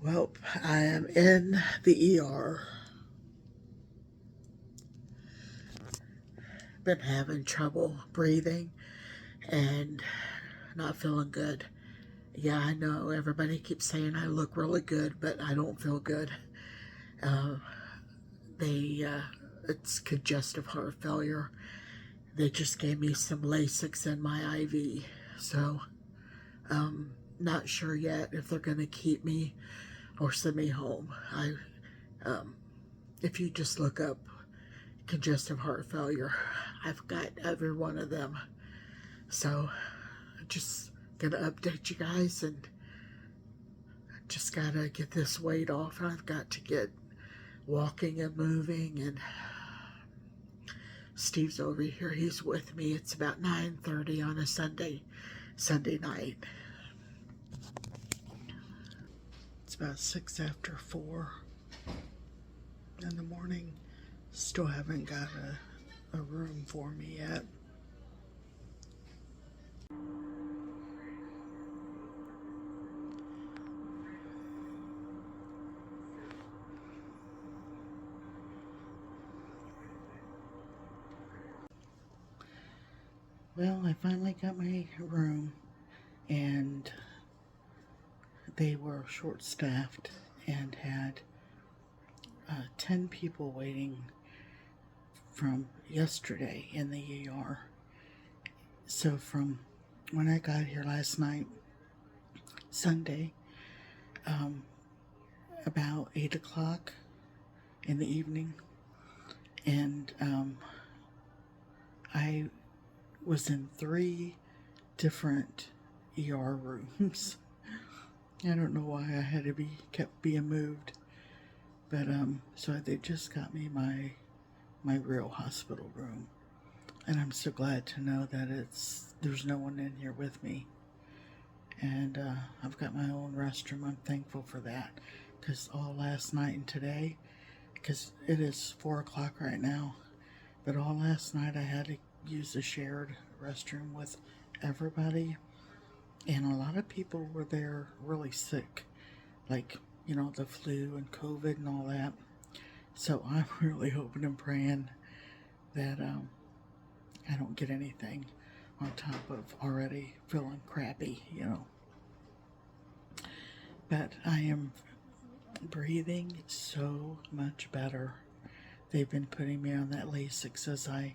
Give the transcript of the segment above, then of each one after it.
Well, I am in the ER. Been having trouble breathing and not feeling good. Yeah, I know everybody keeps saying I look really good, but I don't feel good. Uh, it's congestive heart failure. They just gave me some Lasix in my IV, so not sure yet if they're going to keep me or send me home. Um, if you just look up congestive heart failure, I've got every one of them. So just gonna update you guys and just gotta get this weight off. I've got to get walking and moving, and Steve's over here, he's with me. It's about 9:30 on a Sunday night. It's about 6 after 4 in the morning. Still haven't got a room for me yet. Well, I finally got my room, and they were short staffed and had 10 people waiting from yesterday in the ER. So from when I got here last night, Sunday, about 8 o'clock in the evening, and I was in 3 different ER rooms. I don't know why I had to be kept being moved, but so they just got me my real hospital room, and I'm so glad to know that there's no one in here with me, and I've got my own restroom. I'm thankful for that, because all last night and today, because it is 4 o'clock right now, but all last night I had to use a shared restroom with everybody, and a lot of people were there really sick, like, the flu and COVID and all that. So I'm really hoping and praying that I don't get anything on top of already feeling crappy. But I am breathing so much better. They've been putting me on that Lasix, as I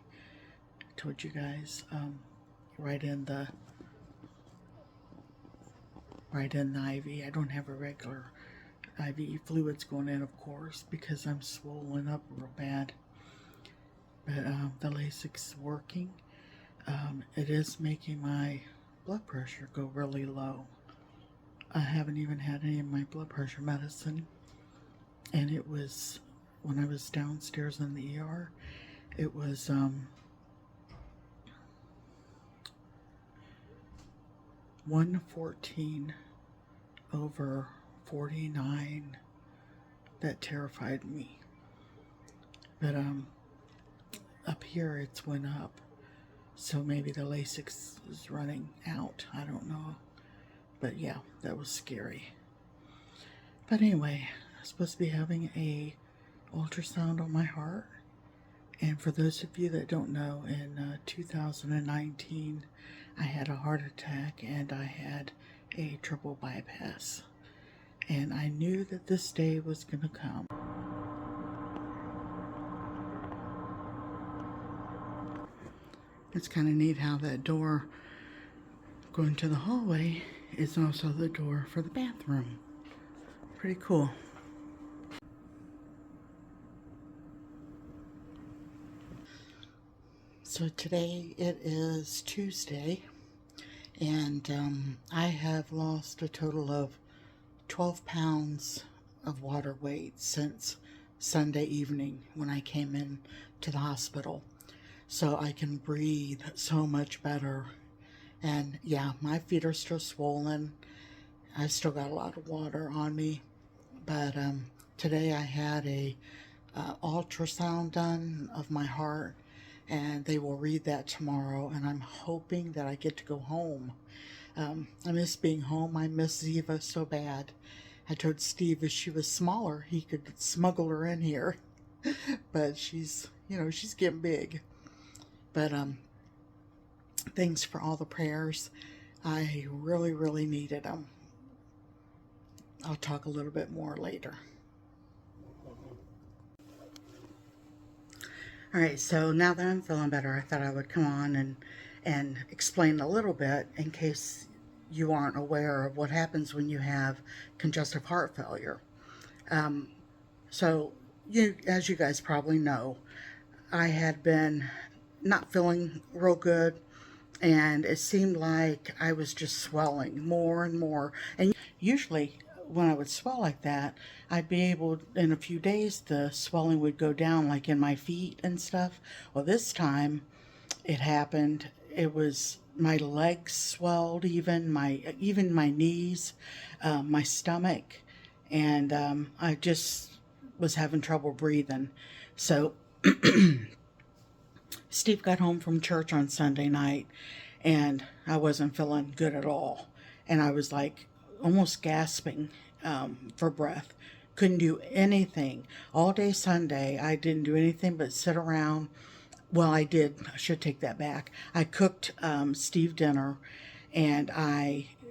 told you guys, right in the IV. I don't have a regular IV fluids going in, of course, because I'm swollen up real bad. But the Lasix is working. It is making my blood pressure go really low. I haven't even had any of my blood pressure medicine, and it was, when I was downstairs in the ER, it was 114 over 49. That terrified me. But up here it's went up, so maybe the Lasix is running out. I don't know. But yeah, that was scary. But anyway, I'm supposed to be having a ultrasound on my heart. And for those of you that don't know, in 2019, I had a heart attack and I had a triple bypass. And I knew that this day was going to come. It's kind of neat how that door going to the hallway is also the door for the bathroom. Pretty cool. So today it is Tuesday, and I have lost a total of 12 pounds of water weight since Sunday evening when I came in to the hospital. So I can breathe so much better. And yeah, my feet are still swollen. I still got a lot of water on me. But today I had a ultrasound done of my heart, and they will read that tomorrow, and I'm hoping that I get to go home. I miss being home. I miss Ziva so bad, I told Steve if she was smaller, he could smuggle her in here. But she's, she's getting big. But thanks for all the prayers. I really, really needed them. I'll talk a little bit more later. All right, so now that I'm feeling better, I thought I would come on and explain a little bit in case you aren't aware of what happens when you have congestive heart failure. So, as you guys probably know, I had been not feeling real good, and it seemed like I was just swelling more and more. And usually when I would swell like that, I'd be able, in a few days, the swelling would go down, like in my feet and stuff. Well, this time it happened. It was my legs swelled, even my knees, my stomach, and I just was having trouble breathing. So Steve got home from church on Sunday night, and I wasn't feeling good at all. And I was like almost gasping for breath. Couldn't do anything. All day Sunday, I didn't do anything but sit around. Well, I did. I should take that back. I cooked Steve dinner, and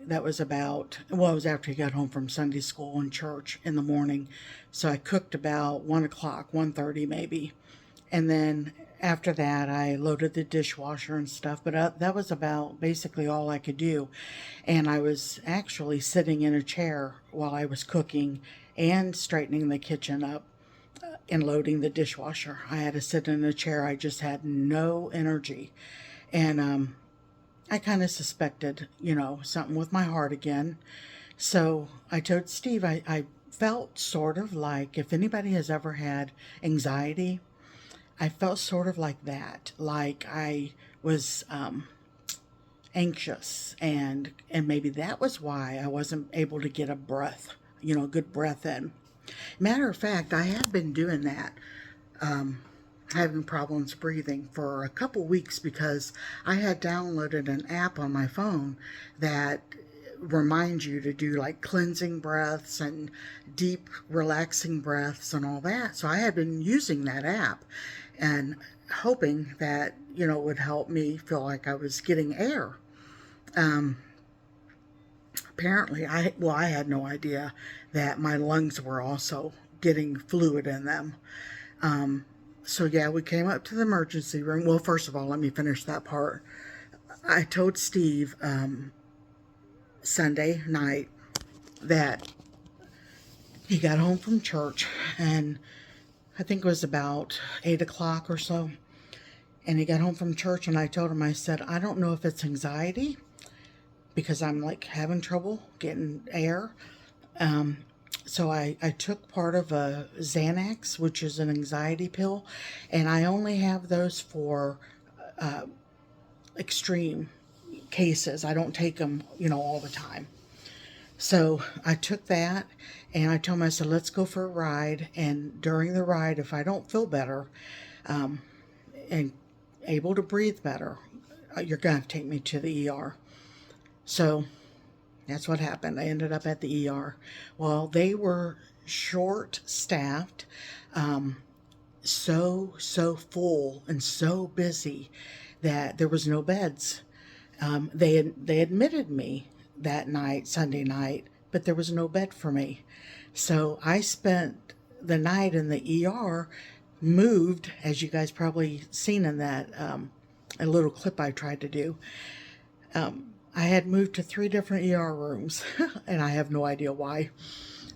that was about, well, it was after he got home from Sunday school and church in the morning. So I cooked about 1 o'clock, 1:30 maybe. And then after that, I loaded the dishwasher and stuff, but that was about basically all I could do. And I was actually sitting in a chair while I was cooking and straightening the kitchen up and loading the dishwasher. I had to sit in a chair. I just had no energy. And I kind of suspected, something with my heart again. So I told Steve, I felt sort of like, if anybody has ever had anxiety, I felt sort of like that, like I was anxious, and maybe that was why I wasn't able to get a breath, good breath in. Matter of fact, I have been doing that, having problems breathing for a couple weeks because I had downloaded an app on my phone that reminds you to do like cleansing breaths and deep relaxing breaths and all that. So I had been using that app and hoping that, it would help me feel like I was getting air. Apparently, I had no idea that my lungs were also getting fluid in them. So yeah, we came up to the emergency room. Well, first of all, let me finish that part. I told Steve Sunday night that he got home from church, and I think it was about 8 o'clock or so. And he got home from church, and I told him, I said, I don't know if it's anxiety because I'm like having trouble getting air. So I took part of a Xanax, which is an anxiety pill, and I only have those for extreme cases. I don't take them, all the time. So I took that, and I told him, I said, let's go for a ride. And during the ride, if I don't feel better and able to breathe better, you're going to take me to the ER. So that's what happened. I ended up at the ER. Well, they were short-staffed, so full and so busy that there was no beds. They admitted me that night, Sunday night, but there was no bed for me. So I spent the night in the ER, moved, as you guys probably seen in that a little clip I tried to do. I had moved to 3 different ER rooms, and I have no idea why,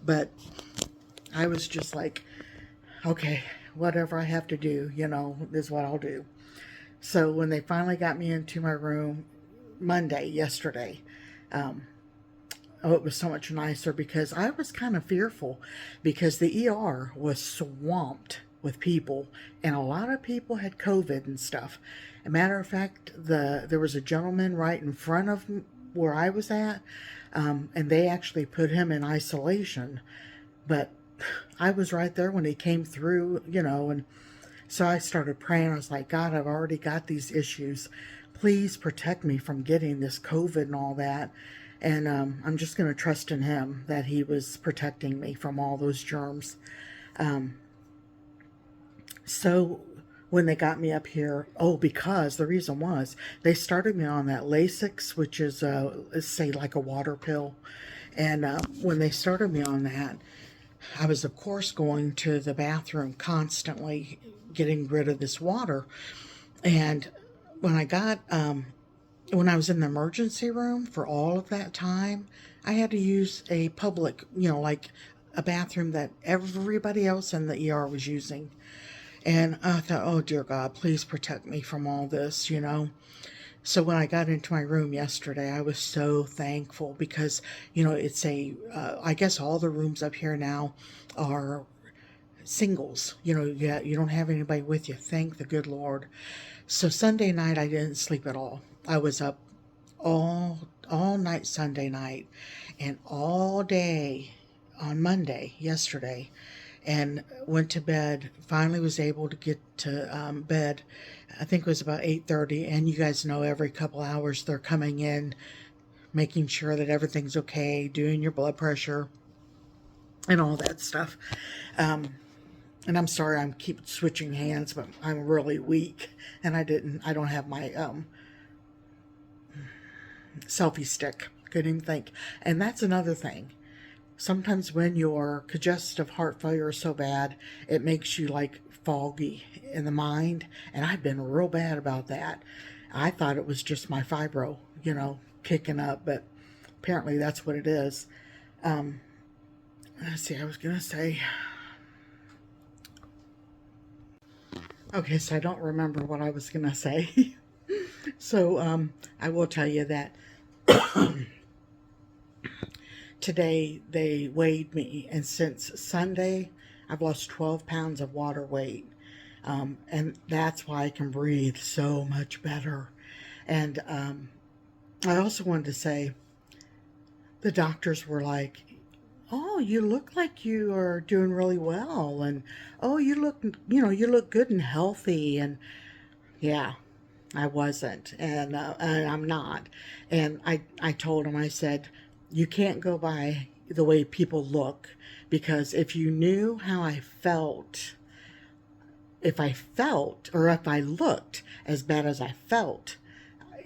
but I was just like, okay, whatever I have to do, is what I'll do. So when they finally got me into my room yesterday, it was so much nicer because I was kind of fearful because the ER was swamped with people, and a lot of people had COVID and stuff. As a matter of fact, there was a gentleman right in front of where I was at, and they actually put him in isolation, but I was right there when he came through, and so I started praying. I was like, God, I've already got these issues. Please protect me from getting this COVID and all that. And I'm just going to trust in him that he was protecting me from all those germs. So when they got me up here, because the reason was they started me on that Lasix, which is, say, like a water pill. And when they started me on that, I was, of course, going to the bathroom constantly getting rid of this water. And when when I was in the emergency room for all of that time, I had to use a public, like a bathroom that everybody else in the ER was using. And I thought, oh dear God, please protect me from all this. So when I got into my room yesterday, I was so thankful because, it's I guess all the rooms up here now are singles. You don't have anybody with you. Thank the good Lord. So Sunday night, I didn't sleep at all. I was up all night Sunday night and all day on Monday, yesterday, and went to bed. Finally was able to get to bed. I think it was about 8:30, and you guys know every couple hours they're coming in, making sure that everything's okay, doing your blood pressure and all that stuff. And I'm sorry I'm keep switching hands, but I'm really weak, and I don't have my selfie stick. Couldn't even think. And that's another thing. Sometimes when your congestive heart failure is so bad, it makes you like foggy in the mind. And I've been real bad about that. I thought it was just my fibro, kicking up, but apparently that's what it is. Let's see, I was going to say. Okay, so I don't remember what I was going to say. So I will tell you that today they weighed me, and since Sunday, I've lost 12 pounds of water weight. And that's why I can breathe so much better. And I also wanted to say the doctors were like, oh, you look like you are doing really well. And, oh, you look good and healthy. And yeah, I wasn't, and I'm not. And I told him, I said, you can't go by the way people look, because if you knew how I felt, if I looked as bad as I felt,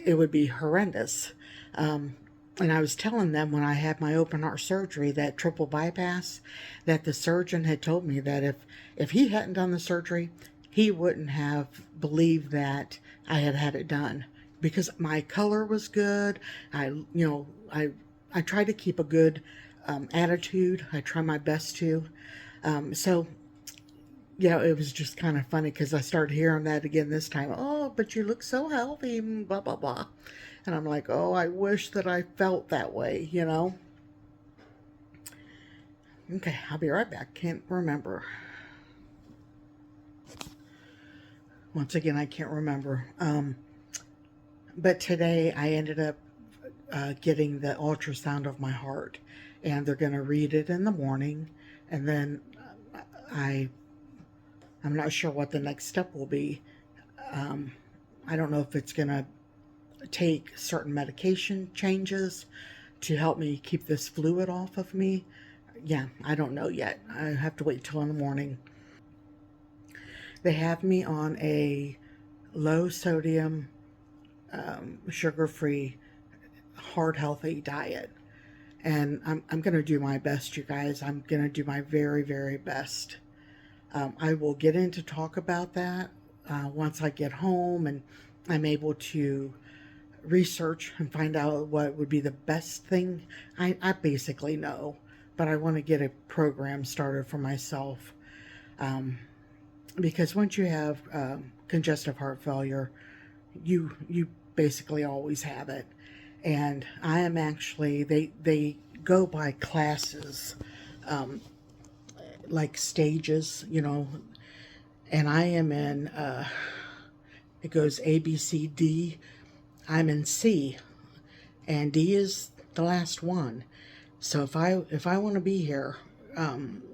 it would be horrendous. And I was telling them when I had my open heart surgery, that triple bypass, that the surgeon had told me that if he hadn't done the surgery, he wouldn't have believed that I had had it done, because my color was good. I try to keep a good attitude. I try my best to. So yeah, it was just kind of funny because I started hearing that again this time. Oh, but you look so healthy, blah, blah, blah. And I'm like, oh, I wish that I felt that way. Okay, I'll be right back. Can't remember. Once again, I can't remember. But today I ended up getting the ultrasound of my heart, and they're going to read it in the morning, and then I'm not sure what the next step will be. I don't know if it's going to take certain medication changes to help me keep this fluid off of me. Yeah, I don't know yet. I have to wait till in the morning. They have me on a low sodium, sugar-free, heart healthy diet. And I'm going to do my best, you guys. I'm going to do my very, very best. I will get into talk about that once I get home and I'm able to research and find out what would be the best thing. I basically know, but I want to get a program started for myself. Because once you have congestive heart failure, you basically always have it. And I am actually, they go by classes, like stages, and I am in, it goes A, B, C, D. I'm in C, and D is the last one. So if I want to be here,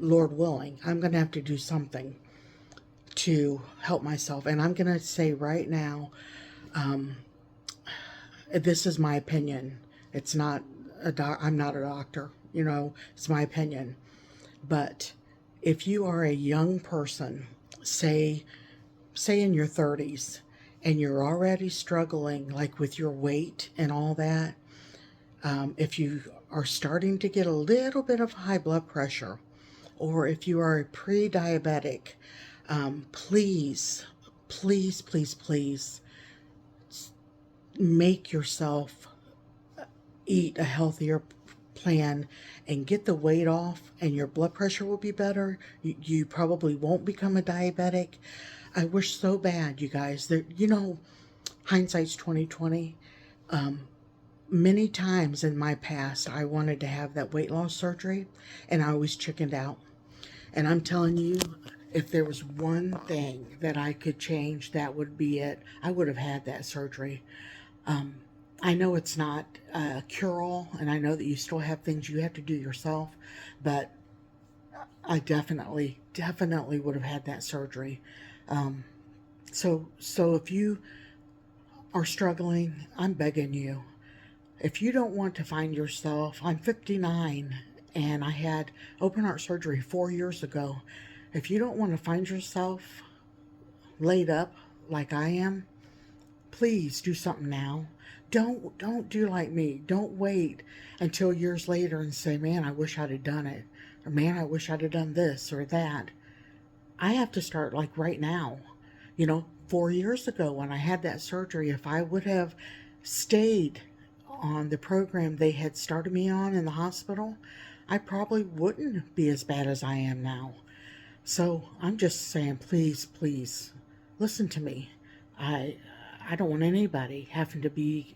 Lord willing, I'm going to have to do something to help myself. And I'm going to say right now, this is my opinion. It's not I'm not a doctor, you know, it's my opinion. But if you are a young person, say in your 30s, and you're already struggling like with your weight and all that, if you are starting to get a little bit of high blood pressure, or if you are a pre-diabetic, please, please, please, please make yourself eat a healthier plan and get the weight off, and your blood pressure will be better. You probably won't become a diabetic. I wish so bad, you guys, that, you know, hindsight's 2020. Many times in my past, I wanted to have that weight loss surgery, and I always chickened out. And I'm telling you, if there was one thing that I could change, that would be it. I would have had that surgery. I know it's not a cure-all, and I know that you still have things you have to do yourself, but I definitely, definitely would have had that surgery. So if you are struggling, I'm begging you. If you don't want to find yourself, I'm 59 and I had open heart surgery 4 years ago. If you don't want to find yourself laid up like I am, please do something now. Don't do like me. Don't wait until years later and say, "Man, I wish I'd have done it." Or, "Man, I wish I'd have done this or that." I have to start like right now. You know, 4 years ago when I had that surgery, if I would have stayed on the program they had started me on in the hospital, I probably wouldn't be as bad as I am now. So I'm just saying, please, please, listen to me. I I don't want anybody having to be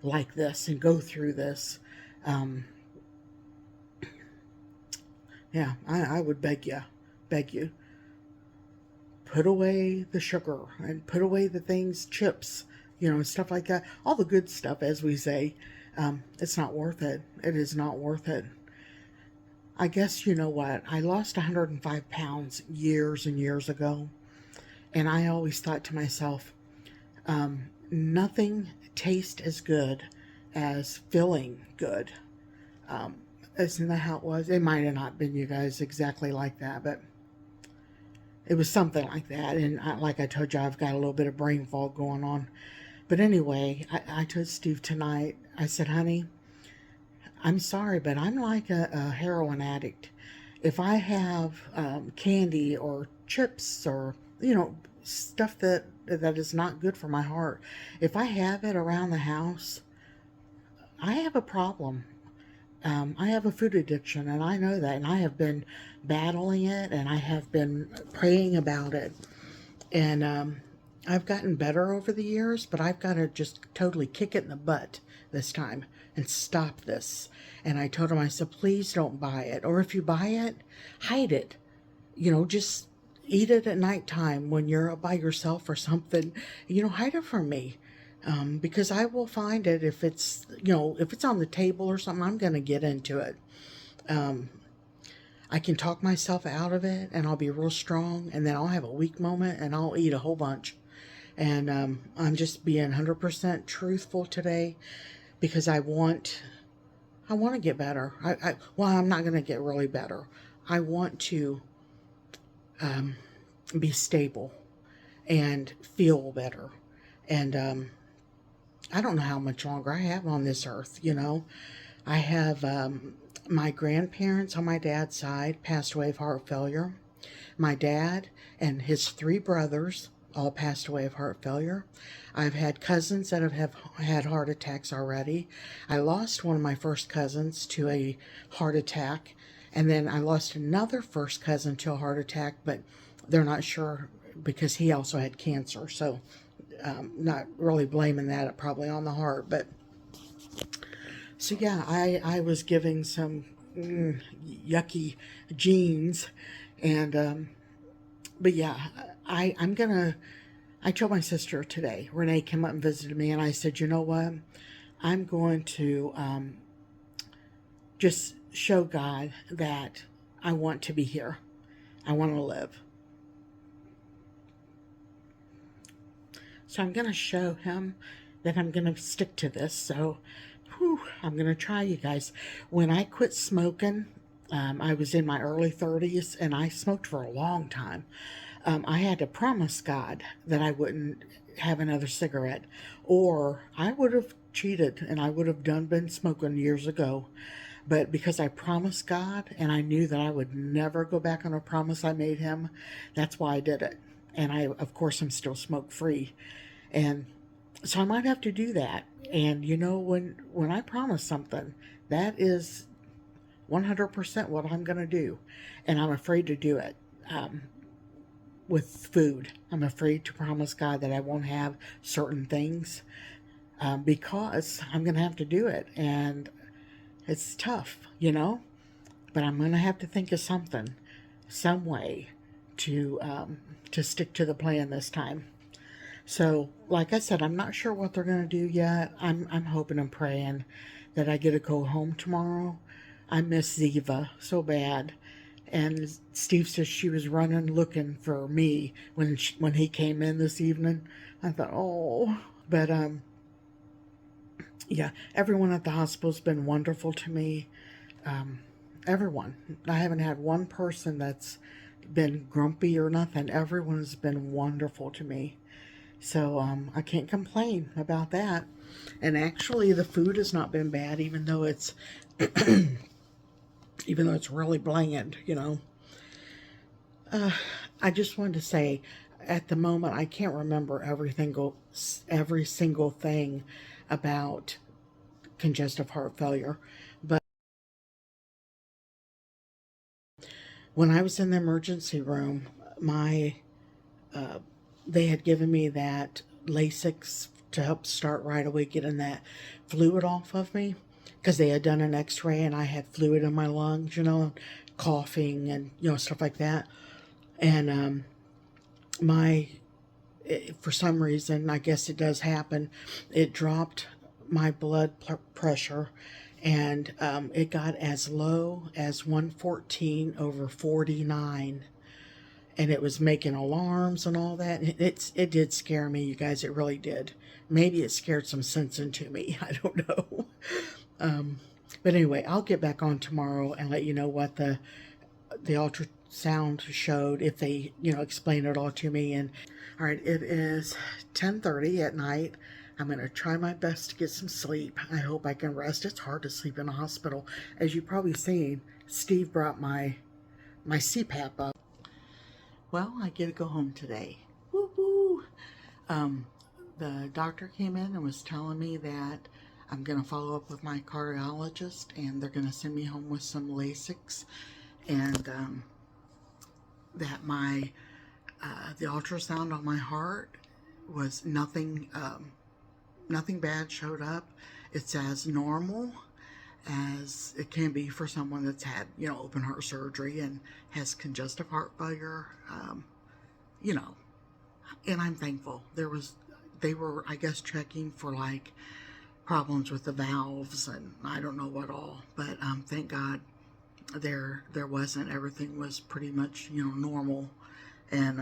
like this and go through this. Um, yeah, I would beg you, put away the sugar and put away the things, chips, you know, stuff like that. All the good stuff, as we say. It's not worth it. It is not worth it. I guess you know what? I lost 105 pounds years and years ago, and I always thought to myself, nothing tastes as good as feeling good. Um, isn't that how it was? It might have not been, you guys, exactly like that, but it was something like that. And like I told you, I've got a little bit of brain fog going on. But anyway, I told Steve tonight, I said, "Honey, I'm sorry, but I'm like a heroin addict. If I have candy or chips or, you know, stuff that is not good for my heart, if I have it around the house, I have a problem. I have a food addiction, and I know that, and I have been battling it, and I have been praying about it, and I've gotten better over the years, but I've got to just totally kick it in the butt this time and stop this." And I told him, I said, "Please don't buy it, or if you buy it, hide it. You know, just eat it at nighttime when you're by yourself or something. You know, hide it from me." Because I will find it if it's, you know, if it's on the table or something, I'm going to get into it. I can talk myself out of it and I'll be real strong, and then I'll have a weak moment and I'll eat a whole bunch. And I'm just being 100% truthful today because I want to get better. Well, I'm not going to get really better. I want to be stable and feel better. And I don't know how much longer I have on this earth, you know. I have my grandparents on my dad's side passed away of heart failure. My dad and his three brothers all passed away of heart failure. I've had cousins that have had heart attacks already. I lost one of my first cousins to a heart attack, and then I lost another first cousin to a heart attack, but they're not sure because he also had cancer. So, not really blaming that probably on the heart, but so yeah, I was giving some yucky genes, and but yeah, I'm gonna. I told my sister today. Renee came up and visited me, and I said, "You know what? I'm going to just show God that I want to be here. I want to live. So I'm going to show him that I'm going to stick to this." So I'm going to try, you guys. When I quit smoking, I was in my early 30s and I smoked for a long time. I had to promise God that I wouldn't have another cigarette, or I would have cheated and I would have been smoking years ago. But because I promised God and I knew that I would never go back on a promise I made him, that's why I did it. And I, of course, I'm still smoke free. And so I might have to do that. And you know, when I promise something, that is 100% what I'm going to do. And I'm afraid to do it. With food, I'm afraid to promise God that I won't have certain things, because I'm going to have to do it. And it's tough, you know, but I'm going to have to think of something, some way to stick to the plan this time. So, like I said, I'm not sure what they're going to do yet. I'm hoping and praying that I get to go home tomorrow. I miss Ziva so bad. And Steve says she was running looking for me when he came in this evening. I thought, oh, but yeah, everyone at the hospital's been wonderful to me. Everyone. I haven't had one person that's been grumpy or nothing. Everyone has been wonderful to me. So I can't complain about that. And actually, the food has not been bad, even though it's really bland, you know. I just wanted to say, at the moment, I can't remember every single thing about congestive heart failure. But when I was in the emergency room, they had given me that Lasix to help start right away getting that fluid off of me, because they had done an x-ray and I had fluid in my lungs, you know, coughing and, you know, stuff like that. And for some reason, I guess it does happen, it dropped my blood pressure, and it got as low as 114/49, and it was making alarms and all that. It did scare me, you guys. It really did. Maybe it scared some sense into me. I don't know. But anyway, I'll get back on tomorrow and let you know what the ultrasound showed, if they, you know, explain it all to me. And all right, it is 10:30 at night. I'm going to try my best to get some sleep. I hope I can rest. It's hard to sleep in a hospital. As you've probably seen, Steve brought my CPAP up. Well, I get to go home today. Woo-hoo! The doctor came in and was telling me that I'm going to follow up with my cardiologist, and they're going to send me home with some Lasix, and that the ultrasound on my heart was nothing bad showed up. It's as normal as it can be for someone that's had, you know, open heart surgery and has congestive heart failure, you know, and I'm thankful. They were, I guess, checking for like problems with the valves and I don't know what all, but thank God there wasn't. Everything was pretty much, you know, normal. And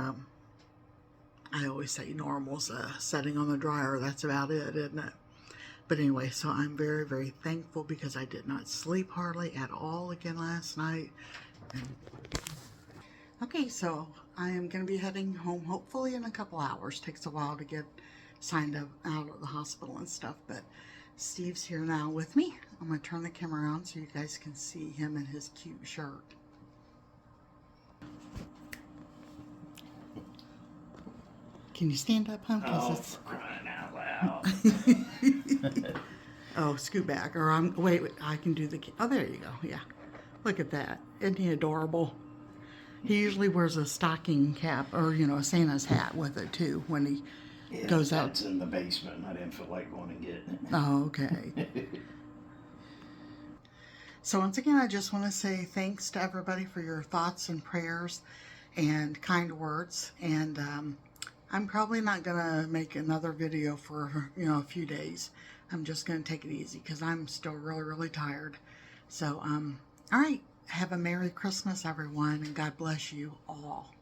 I always say normal's a setting on the dryer. That's about it, isn't it? But anyway, so I'm very, very thankful, because I did not sleep hardly at all again last night. Okay, so I am going to be heading home hopefully in a couple hours. Takes a while to get signed up out of the hospital and stuff, but Steve's here now with me. I'm going to turn the camera on so you guys can see him in his cute shirt. Can you stand up, huh? Oh, It's... for crying out loud. Oh, scoot back. Or wait, I can do the... Oh, there you go. Yeah. Look at that. Isn't he adorable? He usually wears a stocking cap, or, you know, a Santa's hat with it, too, when he goes out. That's in the basement. I didn't feel like going and getting it. Oh, okay. So once again, I just want to say thanks to everybody for your thoughts and prayers and kind words. And I'm probably not going to make another video for, you know, a few days. I'm just going to take it easy because I'm still really, really tired. So, all right. Have a Merry Christmas, everyone, and God bless you all.